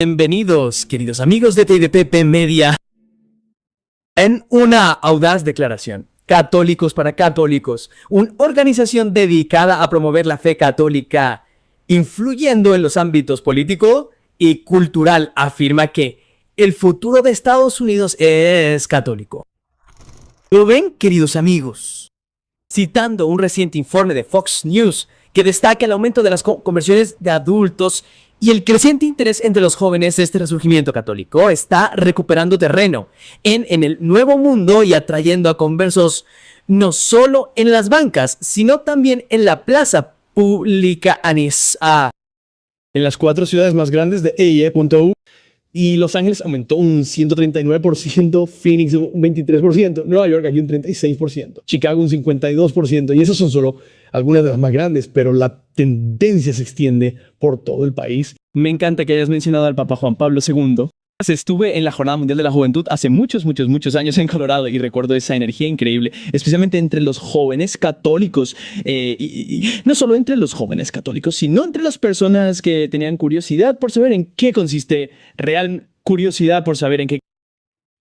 Bienvenidos, queridos amigos de TDPP Media, en una audaz declaración. Católicos para Católicos, una organización dedicada a promover la fe católica, influyendo en los ámbitos político y cultural, afirma que el futuro de Estados Unidos es católico. ¿Lo ven, queridos amigos? Citando un reciente informe de Fox News que destaca el aumento de las conversiones de adultos y el creciente interés entre los jóvenes, este resurgimiento católico está recuperando terreno en el nuevo mundo y atrayendo a conversos no solo en las bancas, sino también en la plaza pública en las 4 ciudades más grandes de EIE.U. Y Los Ángeles aumentó un 139%, Phoenix un 23%, Nueva York aquí un 36%, Chicago un 52%, y esos son solo algunas de las más grandes, pero la tendencia se extiende por todo el país. Me encanta que hayas mencionado al Papa Juan Pablo II. Estuve en la Jornada Mundial de la Juventud hace muchos años en Colorado y recuerdo esa energía increíble, especialmente entre los jóvenes católicos, y no solo entre los jóvenes católicos, sino entre las personas que tenían curiosidad por saber en qué consiste, real curiosidad por saber en qué.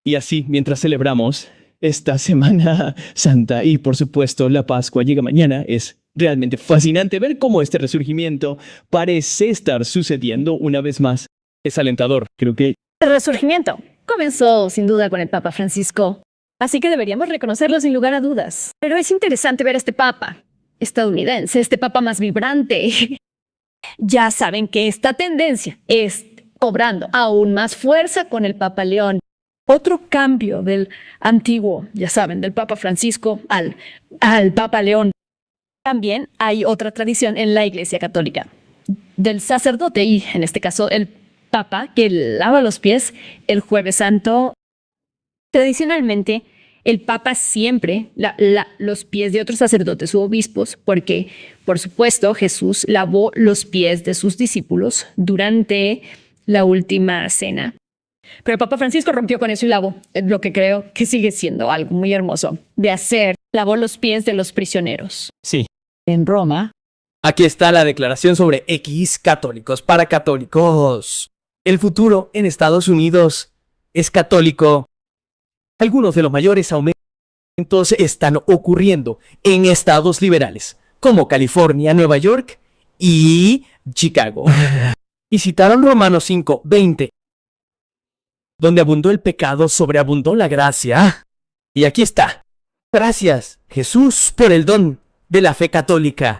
Y así, mientras celebramos esta Semana Santa y por supuesto la Pascua llega mañana, es realmente fascinante ver cómo este resurgimiento parece estar sucediendo una vez más. Es alentador, creo que El resurgimiento comenzó sin duda con el Papa Francisco, así que deberíamos reconocerlo sin lugar a dudas. Pero es interesante ver a este Papa estadounidense, este Papa más vibrante. Ya saben que esta tendencia es cobrando aún más fuerza con el Papa León. Otro cambio del antiguo, ya saben, del Papa Francisco al Papa León. También hay otra tradición en la Iglesia Católica, del sacerdote y, en este caso, el Papa que lava los pies el Jueves Santo. Tradicionalmente, el Papa siempre los pies de otros sacerdotes u obispos, porque, por supuesto, Jesús lavó los pies de sus discípulos durante la última cena. Pero el Papa Francisco rompió con eso y lavó, lo que creo que sigue siendo algo muy hermoso de hacer. Lavó los pies de los prisioneros. Sí. En Roma. Aquí está la declaración sobre X católicos para católicos. El futuro en Estados Unidos es católico. Algunos de los mayores aumentos están ocurriendo en estados liberales, como California, Nueva York y Chicago. Y citaron Romanos 5:20, donde abundó el pecado, sobreabundó la gracia. Y aquí está. Gracias, Jesús, por el don de la fe católica.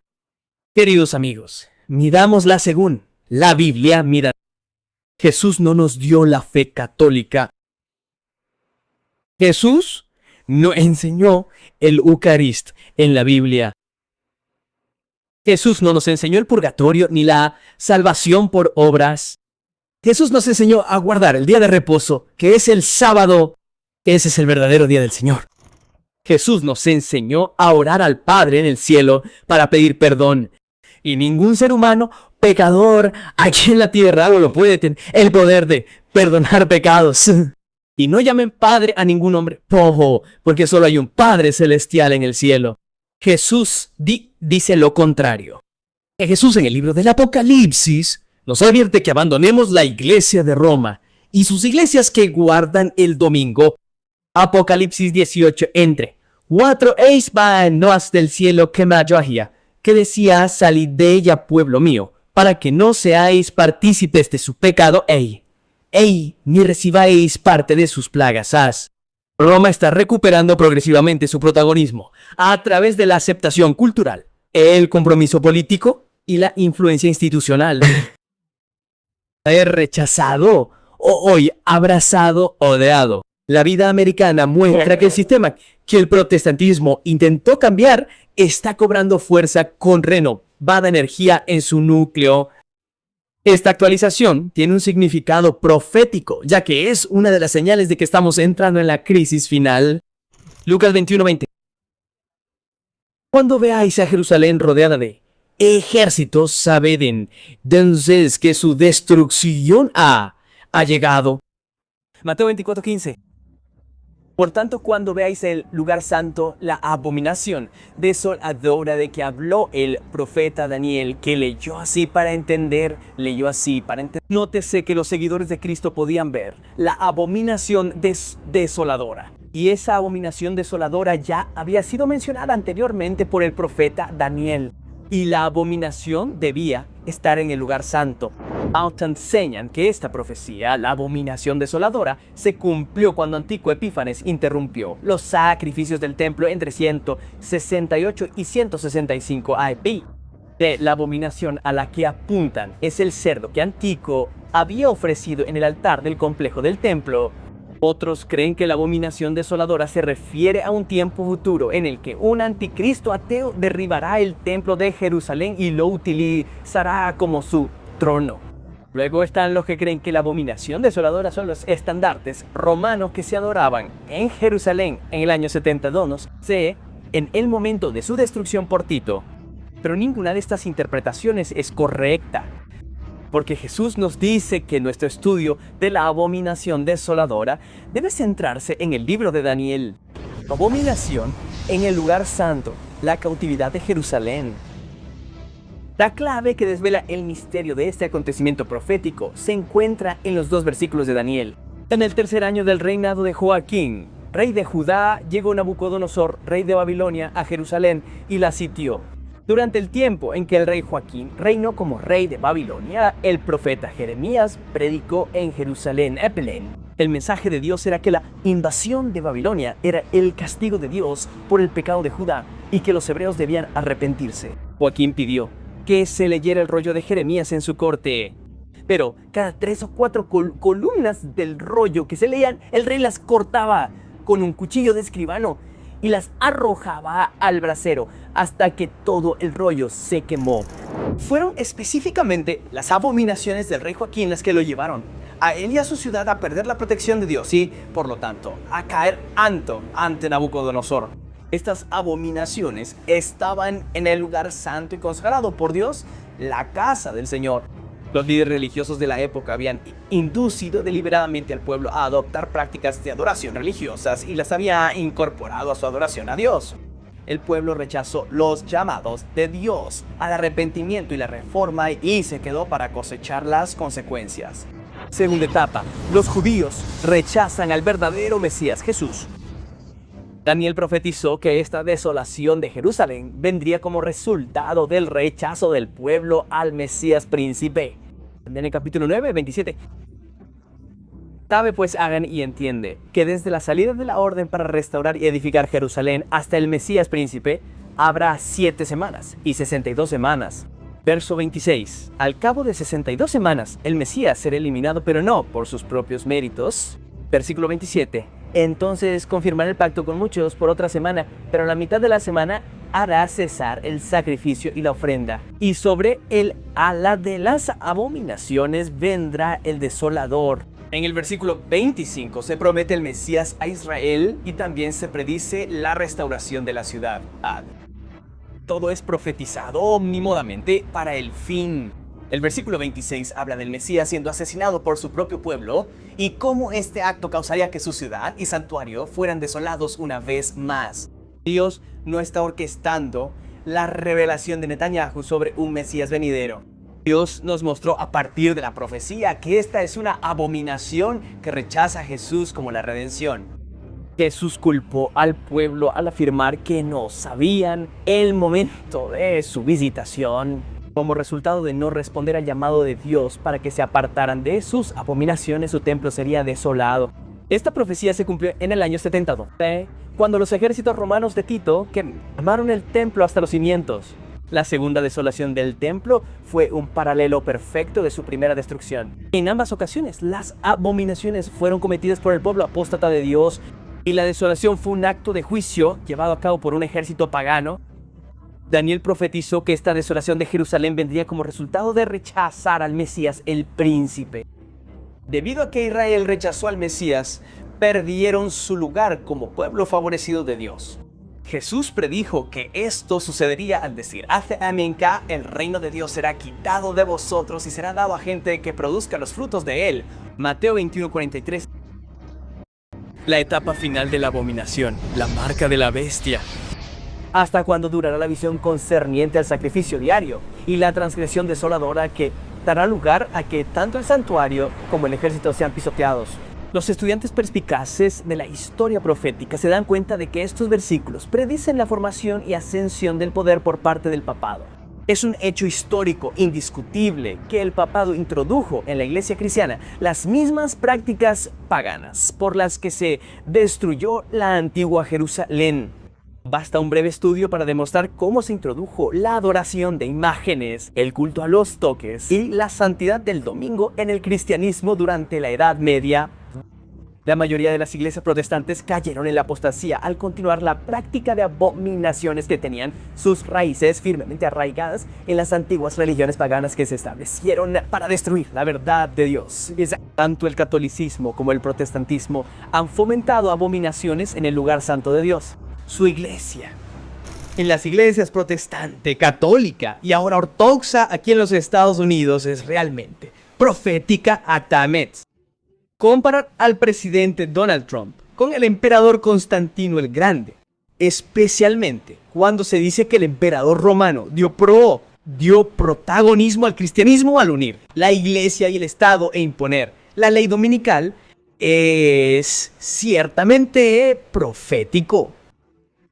Queridos amigos, midámosla según la Biblia, mira. Jesús no nos dio la fe católica. Jesús no enseñó el Eucarist en la Biblia. Jesús no nos enseñó el purgatorio ni la salvación por obras. Jesús nos enseñó a guardar el día de reposo, que es el sábado. Ese es el verdadero día del Señor. Jesús nos enseñó a orar al Padre en el cielo para pedir perdón. Y ningún ser humano pecador aquí en la tierra no lo puede tener el poder de perdonar pecados. Y no llamen Padre a ningún hombre, porque solo hay un Padre celestial en el cielo. Jesús dice lo contrario. Jesús en el libro del Apocalipsis nos advierte que abandonemos la iglesia de Roma y sus iglesias que guardan el domingo. Apocalipsis 18, entre 4 manos del cielo que magia, que decía: salid de ella, pueblo mío, para que no seáis partícipes de su pecado, ni recibáis parte de sus plagas. Roma está recuperando progresivamente su protagonismo a través de la aceptación cultural, el compromiso político y la influencia institucional. Rechazado, o hoy abrazado, odiado. La vida americana muestra que el sistema que el protestantismo intentó cambiar está cobrando fuerza con renovada energía en su núcleo. Esta actualización tiene un significado profético, ya que es una de las señales de que estamos entrando en la crisis final. Lucas 21:20. Cuando veáis a Jerusalén rodeada de ejércitos, sabed entonces que su destrucción ha llegado. Mateo 24:15. Por tanto, cuando veáis el lugar santo, la abominación desoladora de que habló el profeta Daniel, que leyó así para entender, Nótese que los seguidores de Cristo podían ver la abominación desoladora. Y esa abominación desoladora ya había sido mencionada anteriormente por el profeta Daniel. Y la abominación debía estar en el lugar santo. Enseñan que esta profecía, la abominación desoladora, se cumplió cuando Antíoco Epífanes interrumpió los sacrificios del templo entre 168 y 165 AP. La abominación a la que apuntan es el cerdo que Antíoco había ofrecido en el altar del complejo del templo. Otros creen que la abominación desoladora se refiere a un tiempo futuro en el que un anticristo ateo derribará el templo de Jerusalén y lo utilizará como su trono. Luego están los que creen que la abominación desoladora son los estandartes romanos que se adoraban en Jerusalén en el año 72 CE, en el momento de su destrucción por Tito. Pero ninguna de estas interpretaciones es correcta, porque Jesús nos dice que nuestro estudio de la abominación desoladora debe centrarse en el libro de Daniel. Abominación en el lugar santo, la cautividad de Jerusalén. La clave que desvela el misterio de este acontecimiento profético se encuentra en los 2 versículos de Daniel. En el tercer año del reinado de Joaquín, rey de Judá, llegó Nabucodonosor, rey de Babilonia, a Jerusalén y la sitió. Durante el tiempo en que el rey Joaquín reinó como rey de Babilonia, el profeta Jeremías predicó en Jerusalén. El mensaje de Dios era que la invasión de Babilonia era el castigo de Dios por el pecado de Judá y que los hebreos debían arrepentirse. Joaquín pidió que se leyera el rollo de Jeremías en su corte. Pero cada 3 o 4 columnas del rollo que se leían, el rey las cortaba con un cuchillo de escribano y las arrojaba al brasero hasta que todo el rollo se quemó. Fueron específicamente las abominaciones del rey Joaquín las que lo llevaron a él y a su ciudad a perder la protección de Dios y, por lo tanto, a caer ante Nabucodonosor. Estas abominaciones estaban en el lugar santo y consagrado por Dios, la casa del Señor. Los líderes religiosos de la época habían inducido deliberadamente al pueblo a adoptar prácticas de adoración religiosas y las había incorporado a su adoración a Dios. El pueblo rechazó los llamados de Dios al arrepentimiento y la reforma y se quedó para cosechar las consecuencias. Segunda etapa, los judíos rechazan al verdadero Mesías Jesús. Daniel profetizó que esta desolación de Jerusalén vendría como resultado del rechazo del pueblo al Mesías príncipe. En el capítulo 9, 27. Sabe pues hagan y entiende que desde la salida de la orden para restaurar y edificar Jerusalén hasta el Mesías príncipe habrá 7 semanas y 62 semanas. Verso 26. Al cabo de 62 semanas el Mesías será eliminado, pero no por sus propios méritos. Versículo 27. Entonces confirmará el pacto con muchos por otra semana, pero a la mitad de la semana hará cesar el sacrificio y la ofrenda. Y sobre el ala de las abominaciones vendrá el desolador. En el versículo 25 se promete el Mesías a Israel y también se predice la restauración de la ciudad. Todo es profetizado omnímodamente para el fin. El versículo 26 habla del Mesías siendo asesinado por su propio pueblo y cómo este acto causaría que su ciudad y santuario fueran desolados una vez más. Dios no está orquestando la revelación de Netanyahu sobre un Mesías venidero. Dios nos mostró a partir de la profecía que esta es una abominación que rechaza a Jesús como la redención. Jesús culpó al pueblo al afirmar que no sabían el momento de su visitación. Como resultado de no responder al llamado de Dios para que se apartaran de sus abominaciones, su templo sería desolado. Esta profecía se cumplió en el año 72, cuando los ejércitos romanos de Tito quemaron el templo hasta los cimientos. La segunda desolación del templo fue un paralelo perfecto de su primera destrucción. En ambas ocasiones, las abominaciones fueron cometidas por el pueblo apóstata de Dios y la desolación fue un acto de juicio llevado a cabo por un ejército pagano. Daniel profetizó que esta desolación de Jerusalén vendría como resultado de rechazar al Mesías, el príncipe. Debido a que Israel rechazó al Mesías, perdieron su lugar como pueblo favorecido de Dios. Jesús predijo que esto sucedería al decir: hace amenca, el reino de Dios será quitado de vosotros y será dado a gente que produzca los frutos de él. Mateo 21:43. la etapa final de la abominación, la marca de la bestia. Hasta cuando durará la visión concerniente al sacrificio diario y la transgresión desoladora que dará lugar a que tanto el santuario como el ejército sean pisoteados. Los estudiantes perspicaces de la historia profética se dan cuenta de que estos versículos predicen la formación y ascensión del poder por parte del papado. Es un hecho histórico indiscutible que el papado introdujo en la iglesia cristiana las mismas prácticas paganas por las que se destruyó la antigua Jerusalén. Basta un breve estudio para demostrar cómo se introdujo la adoración de imágenes, el culto a los toques y la santidad del domingo en el cristianismo durante la Edad Media. La mayoría de las iglesias protestantes cayeron en la apostasía al continuar la práctica de abominaciones que tenían sus raíces firmemente arraigadas en las antiguas religiones paganas que se establecieron para destruir la verdad de Dios. Tanto el catolicismo como el protestantismo han fomentado abominaciones en el lugar santo de Dios, su iglesia. En las iglesias protestante, católica y ahora ortodoxa aquí en los Estados Unidos es realmente profética acta metz. Comparar al presidente Donald Trump con el emperador Constantino el Grande, especialmente cuando se dice que el emperador romano dio protagonismo al cristianismo al unir la iglesia y el estado e imponer la ley dominical, es ciertamente profético.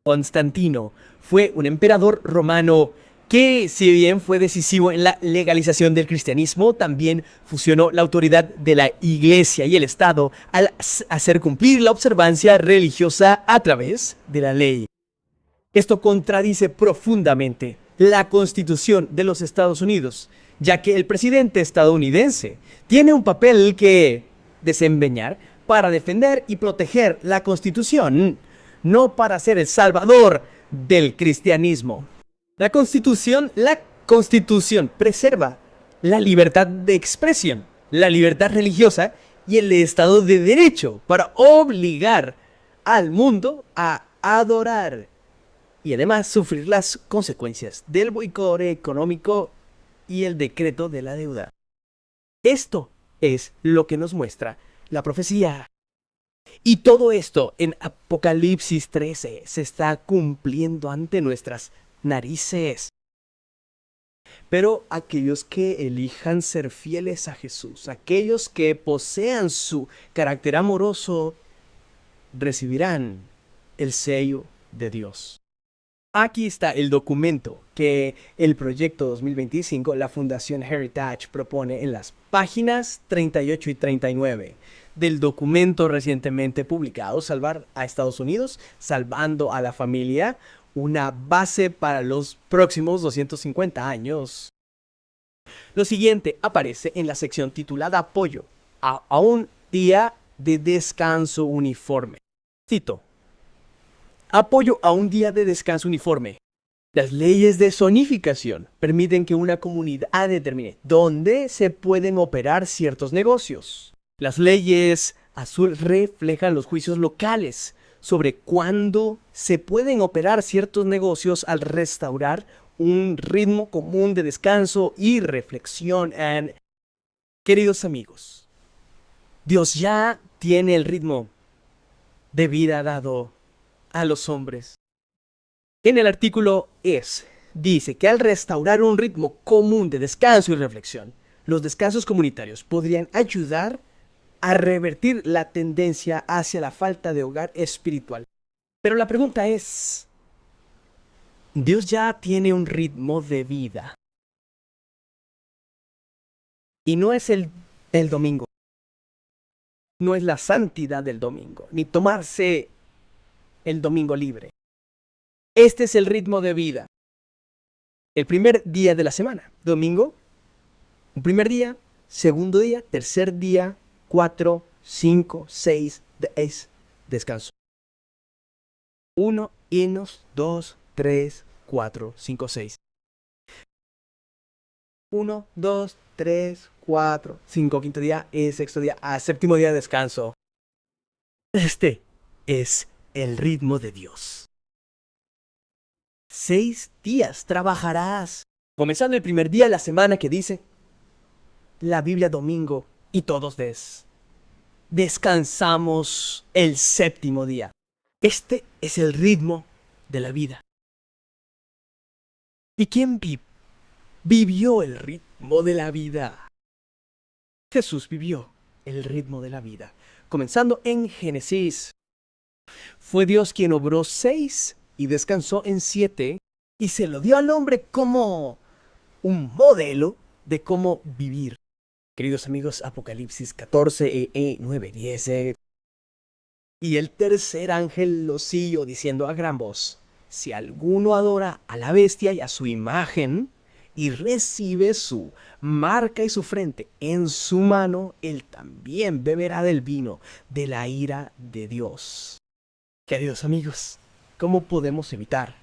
Constantino fue un emperador romano que, si bien fue decisivo en la legalización del cristianismo, también fusionó la autoridad de la iglesia y el estado al hacer cumplir la observancia religiosa a través de la ley. Esto contradice profundamente la Constitución de los Estados Unidos, ya que el presidente estadounidense tiene un papel que desempeñar para defender y proteger la Constitución, no para ser el salvador del cristianismo. La Constitución preserva la libertad de expresión, la libertad religiosa y el Estado de Derecho para obligar al mundo a adorar y además sufrir las consecuencias del boicot económico y el decreto de la deuda. Esto es lo que nos muestra la profecía. Y todo esto en Apocalipsis 13 se está cumpliendo ante nuestras narices. Pero aquellos que elijan ser fieles a Jesús, aquellos que posean su carácter amoroso, recibirán el sello de Dios. Aquí está el documento que el proyecto 2025, la Fundación Heritage, propone en las páginas 38 y 39 del documento recientemente publicado, Salvar a Estados Unidos, salvando a la familia, una base para los próximos 250 años. Lo siguiente aparece en la sección titulada Apoyo a un día de descanso uniforme. Cito: apoyo a un día de descanso uniforme. Las leyes de zonificación permiten que una comunidad determine dónde se pueden operar ciertos negocios. Las leyes azul reflejan los juicios locales sobre cuándo se pueden operar ciertos negocios al restaurar un ritmo común de descanso y reflexión. Queridos amigos, Dios ya tiene el ritmo de vida dado a los hombres. En el artículo dice que al restaurar un ritmo común de descanso y reflexión, los descansos comunitarios podrían ayudar a revertir la tendencia hacia la falta de hogar espiritual. Pero la pregunta es, Dios ya tiene un ritmo de vida. Y no es el domingo. No es la santidad del domingo, ni tomarse el domingo libre. Este es el ritmo de vida. El primer día de la semana, domingo, un primer día, segundo día, tercer día, 4, 5, 6, descanso. 1, 2, 3, 4, 5, 6. 1, 2, 3, 4, 5, quinto día, sexto día, séptimo día de descanso. Este es el ritmo de Dios. 6 días trabajarás, comenzando el primer día de la semana que dice la Biblia domingo y todos descansamos el séptimo día. Este es el ritmo de la vida. ¿Y quién vivió el ritmo de la vida? Jesús vivió el ritmo de la vida. Comenzando en Génesis. Fue Dios quien obró 6 y descansó en 7 y se lo dio al hombre como un modelo de cómo vivir. Queridos amigos, Apocalipsis 14, 9, 10. Y el tercer ángel lo siguió diciendo a gran voz: si alguno adora a la bestia y a su imagen, y recibe su marca y su frente en su mano, él también beberá del vino de la ira de Dios. Queridos amigos, ¿cómo podemos evitar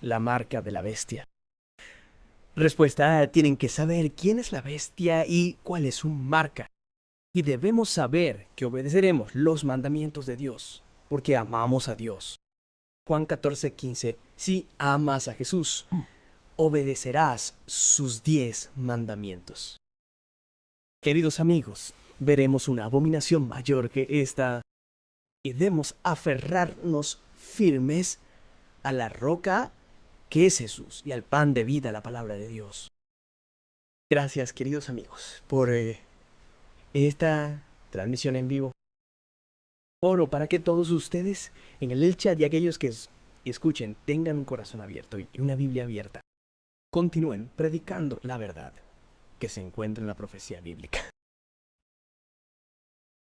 la marca de la bestia? Respuesta: tienen que saber quién es la bestia y cuál es su marca. Y debemos saber que obedeceremos los mandamientos de Dios, porque amamos a Dios. Juan 14, 15. Si amas a Jesús, obedecerás sus 10 mandamientos. Queridos amigos, veremos una abominación mayor que esta y debemos aferrarnos firmes a la roca que es Jesús y al pan de vida, la palabra de Dios. Gracias, queridos amigos, por esta transmisión en vivo. Oro para que todos ustedes en el chat y aquellos que escuchen tengan un corazón abierto y una Biblia abierta. Continúen predicando la verdad que se encuentra en la profecía bíblica.